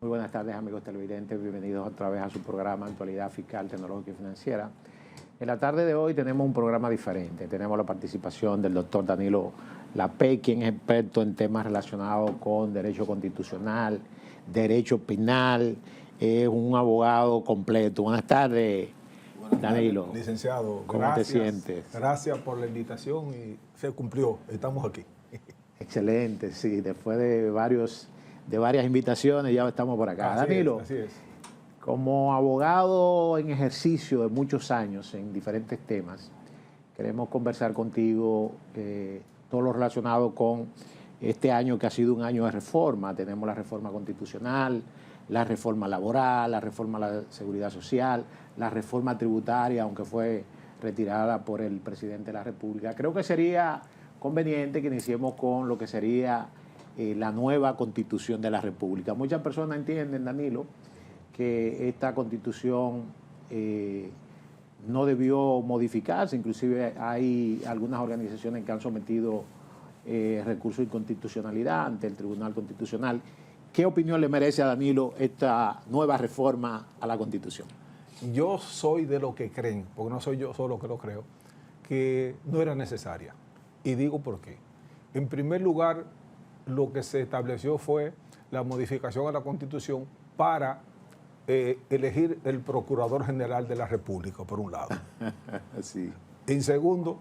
Muy buenas tardes, amigos televidentes. Bienvenidos otra vez a su programa Actualidad Fiscal, Tecnológica y Financiera. En la tarde de hoy tenemos un programa diferente. Tenemos la participación del doctor Danilo Lapey, quien es experto en temas relacionados con derecho constitucional, derecho penal, es un abogado completo. Buenas tardes, Danilo. Licenciado, ¿Cómo te sientes? Gracias por la invitación y se cumplió, estamos aquí. Excelente, sí, después de varias invitaciones ya estamos por acá. Danilo, Así es. Como abogado en ejercicio de muchos años en diferentes temas, queremos conversar contigo todo lo relacionado con este año que ha sido un año de reforma. Tenemos la reforma constitucional, la reforma laboral, la reforma a la seguridad social, la reforma tributaria, aunque fue retirada por el presidente de la República. Creo que sería conveniente que iniciemos con lo que sería la nueva Constitución de la República. Muchas personas entienden, Danilo, que esta Constitución no debió modificarse. Inclusive hay algunas organizaciones que han sometido recursos de inconstitucionalidad ante el Tribunal Constitucional. ¿Qué opinión le merece a Danilo esta nueva reforma a la Constitución? Yo soy de los que creen, porque no soy yo solo que lo creo, que no era necesaria. Y digo por qué. En primer lugar, lo que se estableció fue la modificación a la Constitución para elegir el Procurador General de la República, por un lado. Sí. En segundo...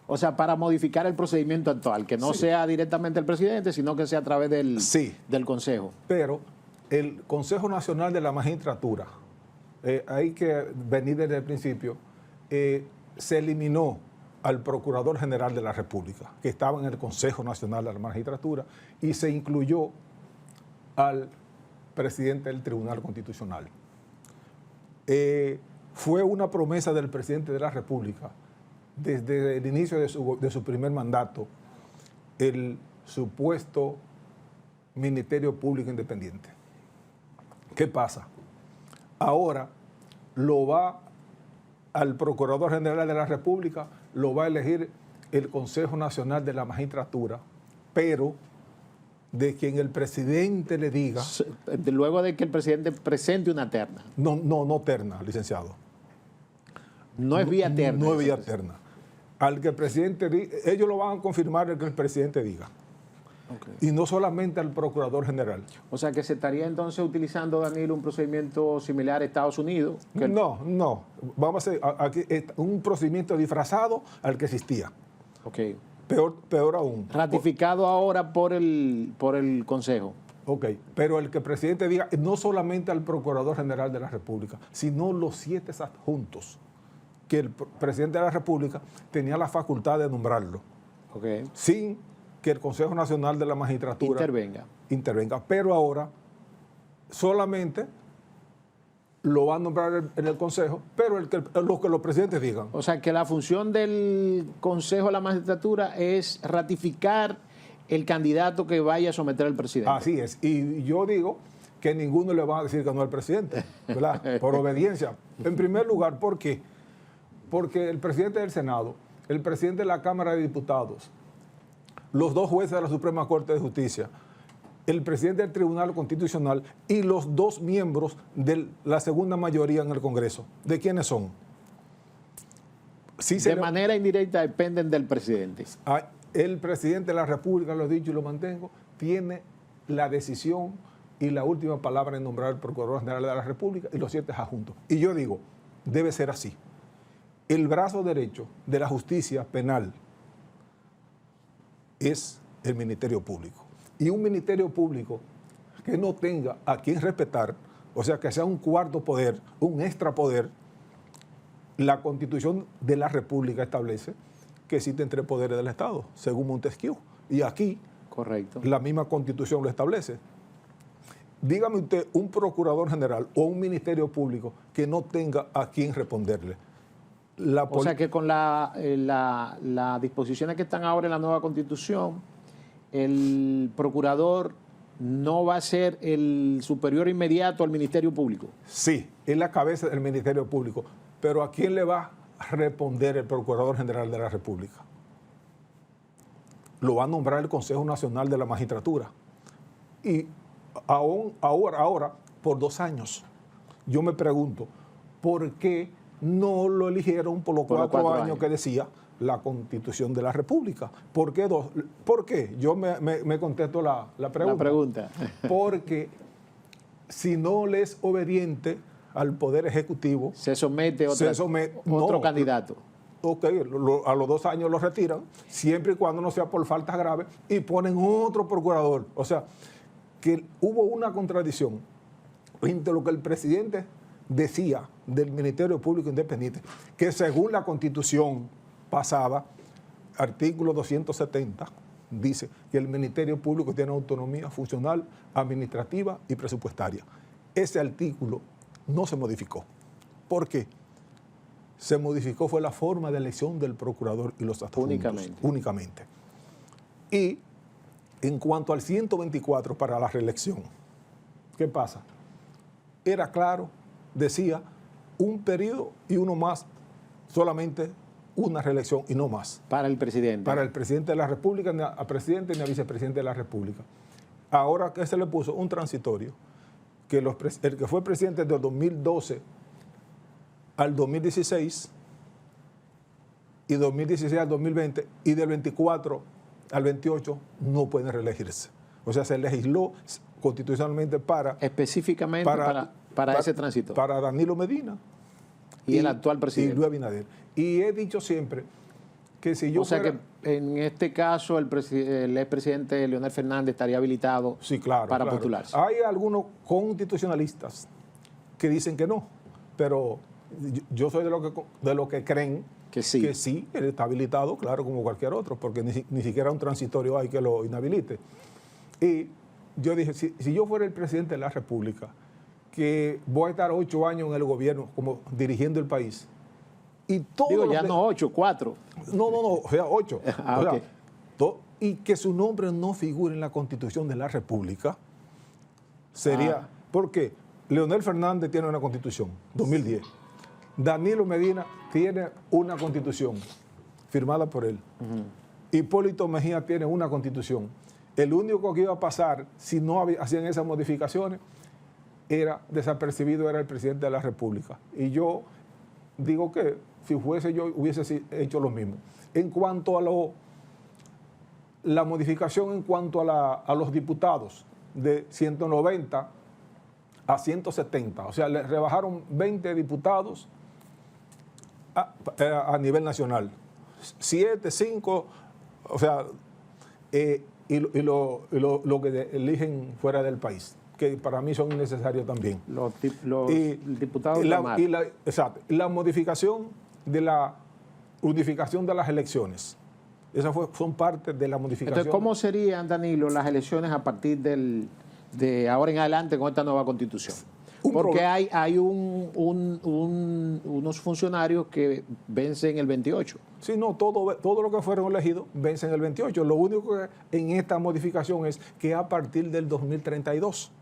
O sea, para modificar el procedimiento actual, que no sea directamente el presidente, sino que sea a través del Consejo. Pero el Consejo Nacional de la Magistratura, hay que venir desde el principio, se eliminó al Procurador General de la República, que estaba en el Consejo Nacional de la Magistratura, y se incluyó al presidente del Tribunal Constitucional. Fue una promesa del presidente de la República, desde el inicio de su primer mandato, el supuesto Ministerio Público Independiente. ¿Qué pasa? Ahora al Procurador General de la República lo va a elegir el Consejo Nacional de la Magistratura, pero de quien el presidente le diga... Luego de que el presidente presente una terna. No terna, licenciado. No es vía terna. No es vía terna. Al que el presidente diga, ellos lo van a confirmar el que el presidente diga. Okay. Y no solamente al Procurador General. O sea que se estaría entonces utilizando, Danilo, un procedimiento similar a Estados Unidos. No. Vamos a hacer aquí un procedimiento disfrazado al que existía. Okay. Peor aún. Ratificado ahora por el Consejo. Ok, pero el que el presidente diga, no solamente al Procurador General de la República, sino los 7 adjuntos que el presidente de la República tenía la facultad de nombrarlo. Okay. Sin que el Consejo Nacional de la Magistratura intervenga. Pero ahora solamente lo va a nombrar en el Consejo, pero lo que los presidentes digan. O sea que la función del Consejo de la Magistratura es ratificar el candidato que vaya a someter al presidente. Así es. Y yo digo que ninguno le va a decir que no al presidente, ¿verdad? Por obediencia. En primer lugar, ¿por qué? Porque el presidente del Senado, el presidente de la Cámara de Diputados, los 2 jueces de la Suprema Corte de Justicia, el presidente del Tribunal Constitucional y los 2 miembros de la segunda mayoría en el Congreso. ¿De quiénes son? De manera indirecta dependen del presidente. El presidente de la República, lo he dicho y lo mantengo, tiene la decisión y la última palabra en nombrar al Procurador General de la República y los 7 adjuntos. Y yo digo, debe ser así. El brazo derecho de la justicia penal es el Ministerio Público. Y un Ministerio Público que no tenga a quien respetar, o sea, que sea un cuarto poder, un extrapoder, la Constitución de la República establece que existen 3 poderes del Estado, según Montesquieu. Y aquí, correcto, la misma Constitución lo establece. Dígame usted un Procurador General o un Ministerio Público que no tenga a quien responderle. O sea que con las disposiciones que están ahora en la nueva Constitución, el procurador no va a ser el superior inmediato al Ministerio Público. Sí, es la cabeza del Ministerio Público, pero ¿a quién le va a responder el Procurador General de la República? Lo va a nombrar el Consejo Nacional de la Magistratura. Y ahora por 2 años. Yo me pregunto, ¿por qué no lo eligieron por los 4 años que decía la Constitución de la República? ¿Por qué 2? ¿Por qué? Yo me contesto la pregunta. La pregunta. Porque si no le es obediente al Poder Ejecutivo, se somete otro candidato. Ok, a los 2 años lo retiran, siempre y cuando no sea por faltas graves, y ponen otro procurador. O sea, que hubo una contradicción entre lo que el presidente decía del Ministerio Público Independiente, que según la Constitución pasada, artículo 270, dice que el Ministerio Público tiene autonomía funcional, administrativa y presupuestaria. Ese artículo no se modificó. ¿Por qué? Se modificó fue la forma de elección del procurador y los adjuntos. Únicamente. Y en cuanto al 124 para la reelección, ¿qué pasa? Era claro, decía, un periodo y uno más, solamente una reelección y no más. Para el presidente. Para el presidente de la República, ni a presidente ni a vicepresidente de la República. Ahora, ¿qué se le puso? Un transitorio. Que el que fue presidente del 2012 al 2016 y 2016 al 2020 y del 24 al 28 no pueden reelegirse. O sea, se legisló constitucionalmente específicamente para ese tránsito. Para Danilo Medina y el actual presidente. Y Luis Abinader. Y he dicho siempre que si yo O sea que en este caso el expresidente Leonel Fernández estaría habilitado para postularse. Hay algunos constitucionalistas que dicen que no, pero yo soy de lo que creen que sí, él está habilitado, claro, como cualquier otro, porque ni siquiera un transitorio hay que lo inhabilite. Y yo dije, si yo fuera el presidente de la República, que voy a estar 8 años en el gobierno, como dirigiendo el país, y todo digo, ya no 8, 4. No, o sea, 8. Okay. Y que su nombre no figure en la Constitución de la República, sería... ¿Por qué? Leonel Fernández tiene una Constitución, 2010. Danilo Medina tiene una Constitución firmada por él. Hipólito Mejía tiene una Constitución. El único que iba a pasar, si no hacían esas modificaciones, era desapercibido, era el presidente de la República. Y yo digo que si fuese yo, hubiese hecho lo mismo. En cuanto a la modificación en cuanto a los diputados, de 190 a 170, o sea, le rebajaron 20 diputados a nivel nacional. 7, 5, o sea, y lo que eligen fuera del país, que para mí son innecesarios también. Los diputados exacto. La modificación de la unificación de las elecciones. Esas son parte de la modificación. Entonces, ¿cómo serían, Danilo, las elecciones a partir de ahora en adelante con esta nueva Constitución? Porque hay unos funcionarios que vencen el 28. Sí, no, todo lo que fueron elegidos vencen el 28. Lo único que en esta modificación es que a partir del 2032.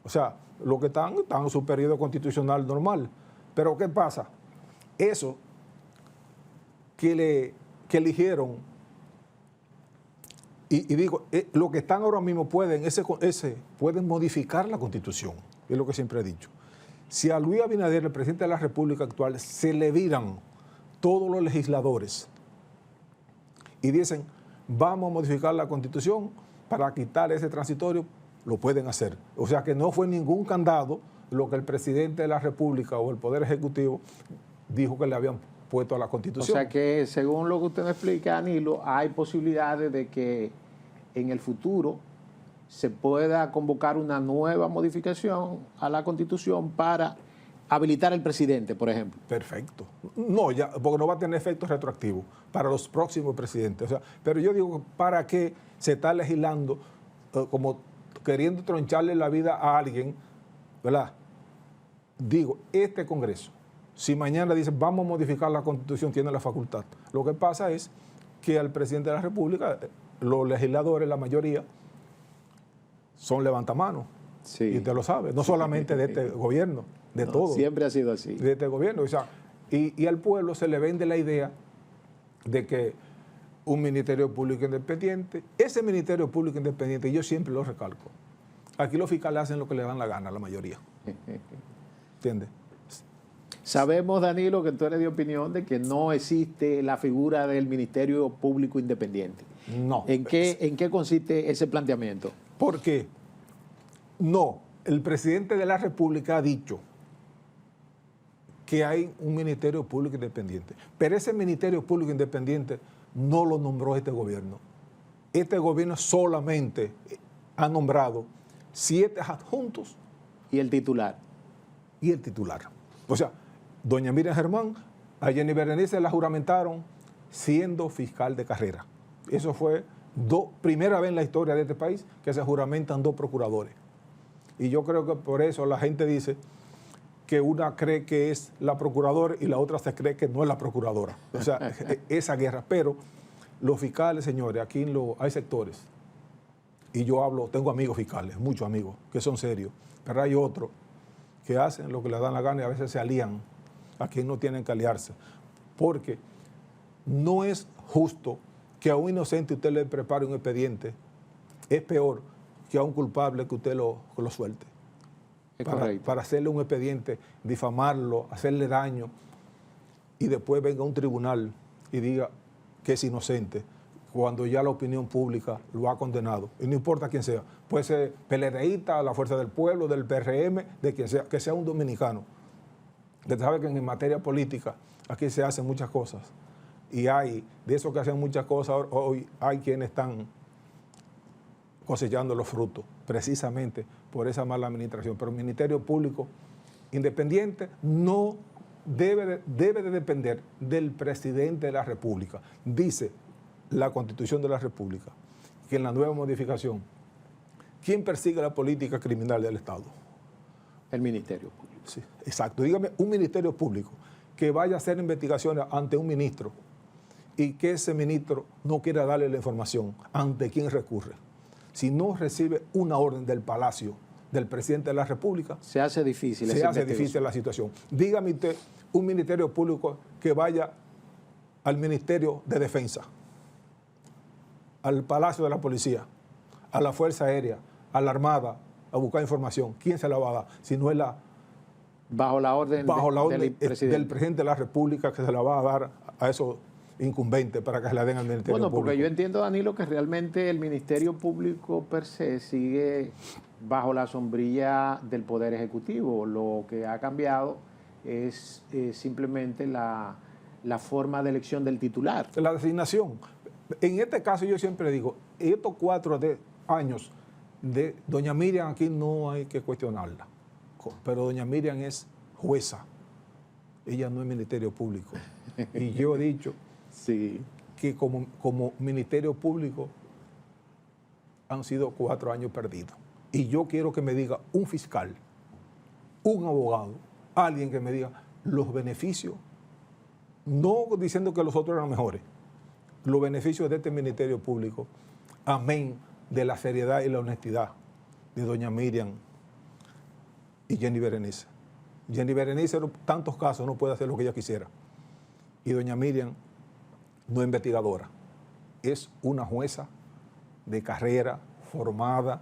O sea, los que están en su periodo constitucional normal. Pero ¿qué pasa? Eso que eligieron, y digo, los que están ahora mismo pueden modificar la Constitución, es lo que siempre he dicho. Si a Luis Abinader, el presidente de la República actual, se le viran todos los legisladores y dicen, vamos a modificar la Constitución para quitar ese transitorio, lo pueden hacer. O sea que no fue ningún candado lo que el presidente de la República o el Poder Ejecutivo dijo que le habían puesto a la Constitución. O sea que, según lo que usted me explica, Danilo, hay posibilidades de que en el futuro se pueda convocar una nueva modificación a la Constitución para habilitar al presidente, por ejemplo. Perfecto. No, ya, porque no va a tener efectos retroactivos para los próximos presidentes. O sea, pero yo digo, ¿para qué se está legislando como queriendo troncharle la vida a alguien, ¿verdad? Digo, este Congreso, si mañana dice vamos a modificar la Constitución, tiene la facultad. Lo que pasa es que al presidente de la República, los legisladores, la mayoría, son levantamanos. Sí. Y usted lo sabe, no solamente de este gobierno, de todo. Siempre ha sido así. De este gobierno. O sea, y al pueblo se le vende la idea de que un Ministerio Público Independiente, ese Ministerio Público Independiente, yo siempre lo recalco, Aquí los fiscales hacen lo que le dan la gana, la mayoría. ¿Entiendes? Sabemos, Danilo, que tú eres de opinión de que no existe la figura del Ministerio Público Independiente. No. ¿En qué consiste ese planteamiento? Porque no, el presidente de la República ha dicho que hay un Ministerio Público Independiente, pero ese Ministerio Público Independiente no lo nombró este gobierno. Este gobierno solamente ha nombrado 7 adjuntos. ¿Y el titular? Y el titular. O sea, doña Miriam Germán, a Jenny Berenice la juramentaron siendo fiscal de carrera. Eso fue primera vez en la historia de este país que se juramentan 2 procuradores. Y yo creo que por eso la gente dice que una cree que es la procuradora y la otra se cree que no es la procuradora. O sea, esa guerra. Pero los fiscales, señores, aquí hay sectores, y yo tengo amigos fiscales, muchos amigos, que son serios, pero hay otros que hacen lo que les dan la gana y a veces se alían a quien no tienen que aliarse. Porque no es justo que a un inocente usted le prepare un expediente. Es peor que a un culpable que usted lo suelte. Para hacerle un expediente, difamarlo, hacerle daño, y después venga un tribunal y diga que es inocente, cuando ya la opinión pública lo ha condenado. Y no importa quién sea, puede ser PLDista, la Fuerza del Pueblo, del PRM, de quien sea, que sea un dominicano. Usted sabe que en materia política aquí se hacen muchas cosas. Y hay, de esos que hacen muchas cosas, hoy hay quienes están cosechando los frutos, precisamente por esa mala administración. Pero el Ministerio Público Independiente no debe de depender del presidente de la República. Dice la Constitución de la República que en la nueva modificación, ¿quién persigue la política criminal del Estado? El Ministerio Público. Sí, exacto. Dígame, un Ministerio Público que vaya a hacer investigaciones ante un ministro y que ese ministro no quiera darle la información, ¿ante quién recurre? Si no recibe una orden del Palacio del presidente de la República, se hace difícil la situación. Dígame usted, un Ministerio Público que vaya al Ministerio de Defensa, al Palacio de la Policía, a la Fuerza Aérea, a la Armada, a buscar información. ¿Quién se la va a dar? Si no es bajo la orden del presidente de la República, que se la va a dar a esos incumbentes para que se la den al Ministerio Público. Bueno, porque yo entiendo, Danilo, que realmente el Ministerio Público per se sigue bajo la sombrilla del Poder Ejecutivo. Lo que ha cambiado es simplemente la forma de elección del titular. La designación. En este caso yo siempre digo, estos 4 años de doña Miriam aquí no hay que cuestionarla, pero doña Miriam es jueza, ella no es Ministerio Público. Y yo he dicho sí, que como Ministerio Público han sido 4 años perdidos. Y yo quiero que me diga un fiscal, un abogado, alguien que me diga los beneficios, no diciendo que los otros eran mejores, los beneficios de este Ministerio Público, amén de la seriedad y la honestidad de doña Miriam y Jenny Berenice. Jenny Berenice en tantos casos no puede hacer lo que ella quisiera. Y doña Miriam no es investigadora, es una jueza de carrera, formada,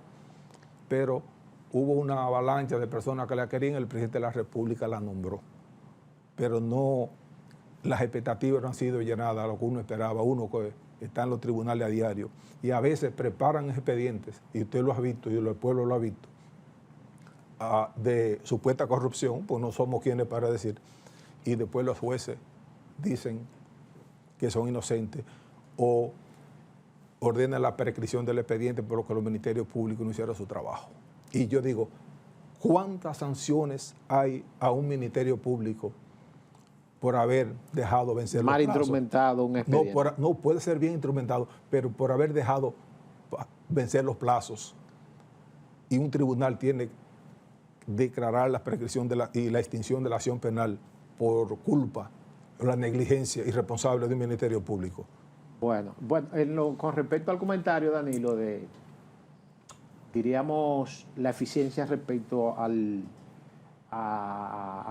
pero hubo una avalancha de personas que la querían, el presidente de la República la nombró. Pero no, las expectativas no han sido llenadas a lo que uno esperaba, uno que está en los tribunales a diario, y a veces preparan expedientes, y usted lo ha visto, y el pueblo lo ha visto, de supuesta corrupción, pues no somos quienes para decir, y después los jueces dicen que son inocentes o ordenan la prescripción del expediente por lo que los ministerios públicos no hicieron su trabajo. Y yo digo, ¿cuántas sanciones hay a un ministerio público por haber dejado vencer los plazos? Mal instrumentado un expediente. No puede ser bien instrumentado, pero por haber dejado vencer los plazos. Y un tribunal tiene que declarar la prescripción y la extinción de la acción penal por culpa o la negligencia irresponsable de un ministerio público. Bueno, con respecto al comentario, Danilo, diríamos la eficiencia respecto a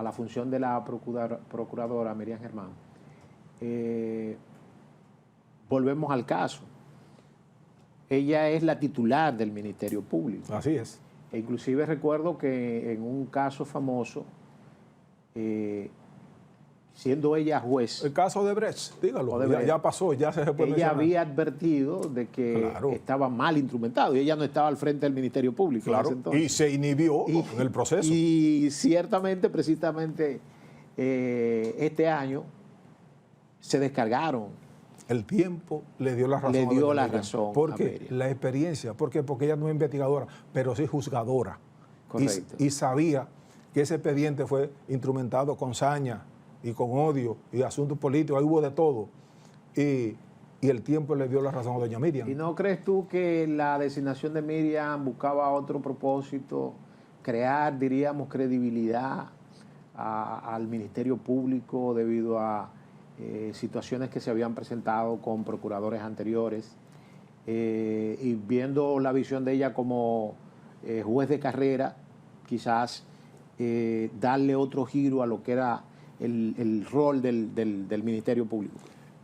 la función de la procuradora Miriam Germán, volvemos al caso. Ella es la titular del Ministerio Público. Así es. E inclusive recuerdo que en un caso famoso, siendo ella juez, El caso de Brecht, dígalo, Odebrecht, ya pasó, ya se puede ella mencionar. había advertido de que Claro. estaba mal instrumentado y ella no estaba al frente del Ministerio Público en Claro, ese entonces. y se inhibió en el proceso. Y ciertamente, precisamente, este año se descargaron. El tiempo le dio la razón. Le a dio doña la Miriam. razón ¿Por a qué? Miriam. La experiencia. ¿Por qué? Porque ella no es investigadora, pero sí juzgadora. Correcto. Y sabía que ese expediente fue instrumentado con saña y con odio y asuntos políticos, ahí hubo de todo. Y el tiempo le dio la razón a doña Miriam. ¿Y no crees tú que la designación de Miriam buscaba otro propósito, crear, diríamos, credibilidad al Ministerio Público debido a situaciones que se habían presentado con procuradores anteriores, y viendo la visión de ella como juez de carrera, quizás darle otro giro a lo que era el rol del Ministerio Público?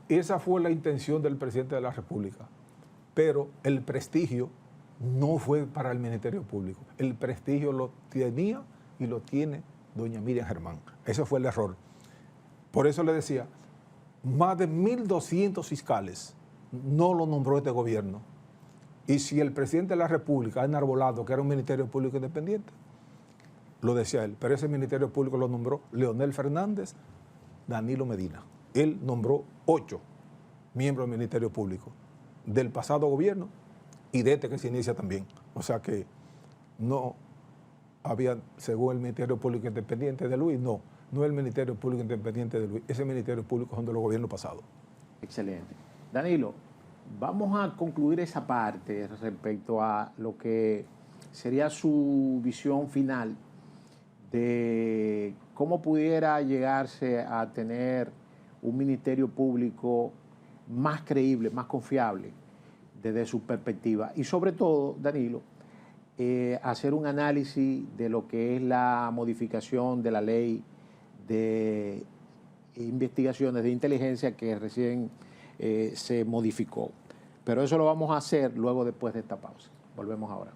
Esa fue la intención del presidente de la República, pero el prestigio no fue para el Ministerio Público. El prestigio lo tenía y lo tiene doña Miriam Germán. Ese fue el error. Por eso le decía, más de 1.200 fiscales no lo nombró este gobierno. Y si el presidente de la República ha enarbolado que era un Ministerio Público independiente, lo decía él, pero ese Ministerio Público lo nombró Leonel Fernández, Danilo Medina. Él nombró 8 miembros del Ministerio Público del pasado gobierno y de este que se inicia también. O sea que no había, según el Ministerio Público Independiente de Luis, no es el Ministerio Público Independiente de Luis, ese Ministerio Público son de los gobiernos pasados. Excelente. Danilo, vamos a concluir esa parte respecto a lo que sería su visión final de cómo pudiera llegarse a tener un ministerio público más creíble, más confiable desde su perspectiva. Y sobre todo, Danilo, hacer un análisis de lo que es la modificación de la ley de investigaciones de inteligencia que recién se modificó. Pero eso lo vamos a hacer luego después de esta pausa. Volvemos ahora.